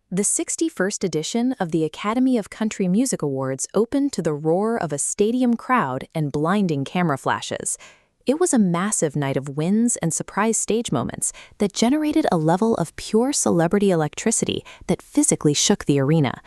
The 61st edition of the Academy of Country Music Awards opened to the roar of a stadium crowd and blinding camera flashes. It was a massive night of wins and surprise stage moments that generated a level of pure celebrity electricity that physically shook the arena.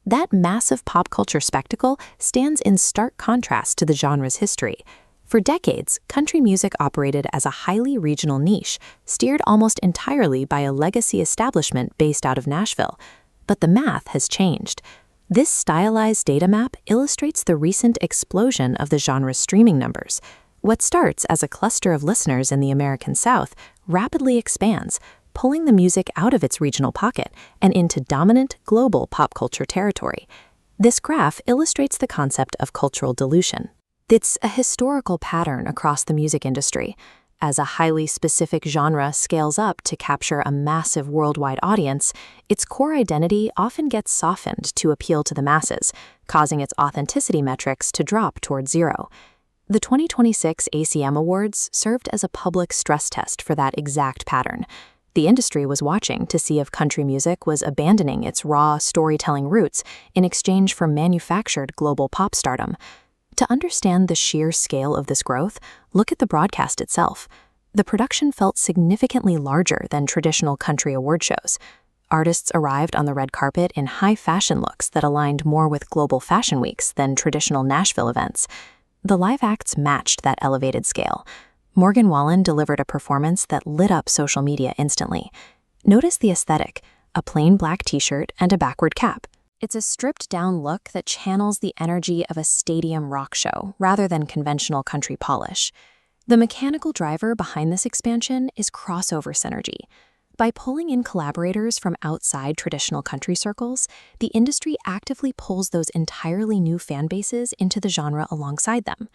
That massive pop culture spectacle stands in stark contrast to the genre's history. For decades, country music operated as a highly regional niche, steered almost entirely by a legacy establishment based out of Nashville. But the math has changed. This stylized data map illustrates the recent explosion of the genre's streaming numbers. What starts as a cluster of listeners in the American South rapidly expands, pulling the music out of its regional pocket and into dominant global pop culture territory. This graph illustrates the concept of cultural dilution. It's a historical pattern across the music industry. As a highly specific genre scales up to capture a massive worldwide audience, its core identity often gets softened to appeal to the masses, causing its authenticity metrics to drop toward zero. The 2026 ACM Awards served as a public stress test for that exact pattern. The industry was watching to see if country music was abandoning its raw storytelling roots in exchange for manufactured global pop stardom. To understand the sheer scale of this growth, look at the broadcast itself. The production felt significantly larger than traditional country award shows. Artists arrived on the red carpet in high fashion looks that aligned more with global fashion weeks than traditional Nashville events. The live acts matched that elevated scale. Morgan Wallen delivered a performance that lit up social media instantly. Notice the aesthetic: a plain black t-shirt and a backward cap. It's a stripped-down look that channels the energy of a stadium rock show rather than conventional country polish. The mechanical driver behind this expansion is crossover synergy. By pulling in collaborators from outside traditional country circles, the industry actively pulls those entirely new fan bases into the genre alongside them.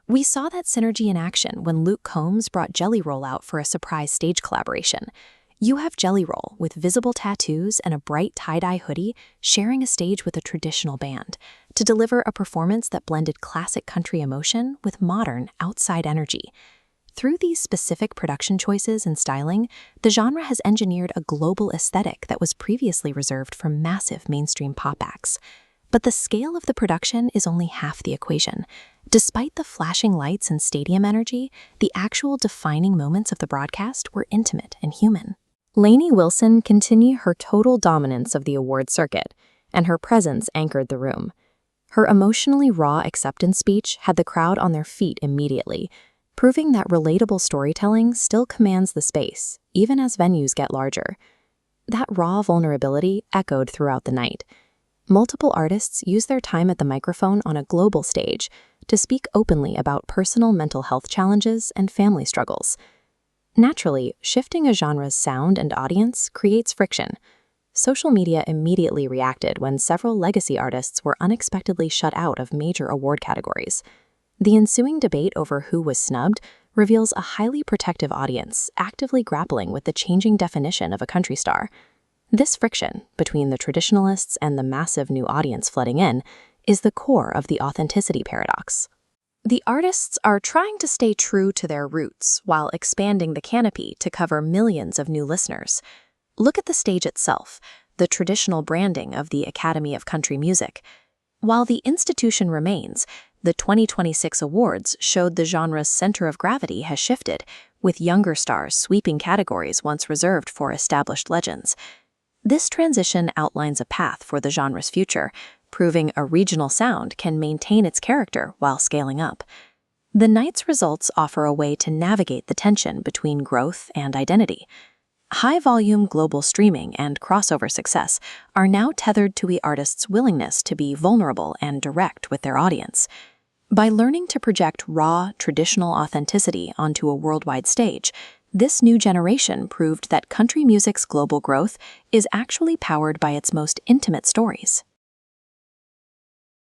We saw that synergy in action when Luke Combs brought Jelly Roll out for a surprise stage collaboration. You have Jelly Roll, with visible tattoos and a bright tie-dye hoodie, sharing a stage with a traditional band to deliver a performance that blended classic country emotion with modern, outside energy. Through these specific production choices and styling, the genre has engineered a global aesthetic that was previously reserved for massive mainstream pop acts. But the scale of the production is only half the equation. Despite the flashing lights and stadium energy, the actual defining moments of the broadcast were intimate and human. Lainey Wilson continued her total dominance of the award circuit, and her presence anchored the room. Her emotionally raw acceptance speech had the crowd on their feet immediately, proving that relatable storytelling still commands the space, even as venues get larger. That raw vulnerability echoed throughout the night. Multiple artists used their time at the microphone on a global stage to speak openly about personal mental health challenges and family struggles. Naturally, shifting a genre's sound and audience creates friction. Social media immediately reacted when several legacy artists were unexpectedly shut out of major award categories. The ensuing debate over who was snubbed reveals a highly protective audience actively grappling with the changing definition of a country star. This friction between the traditionalists and the massive new audience flooding in is the core of the authenticity paradox. The artists are trying to stay true to their roots while expanding the canopy to cover millions of new listeners. Look at the stage itself, the traditional branding of the Academy of Country Music. While the institution remains, the 2026 awards showed the genre's center of gravity has shifted, with younger stars sweeping categories once reserved for established legends. This transition outlines a path for the genre's future, proving a regional sound can maintain its character while scaling up. The night's results offer a way to navigate the tension between growth and identity. High-volume global streaming and crossover success are now tethered to the artist's willingness to be vulnerable and direct with their audience. By learning to project raw, traditional authenticity onto a worldwide stage, this new generation proved that country music's global growth is actually powered by its most intimate stories.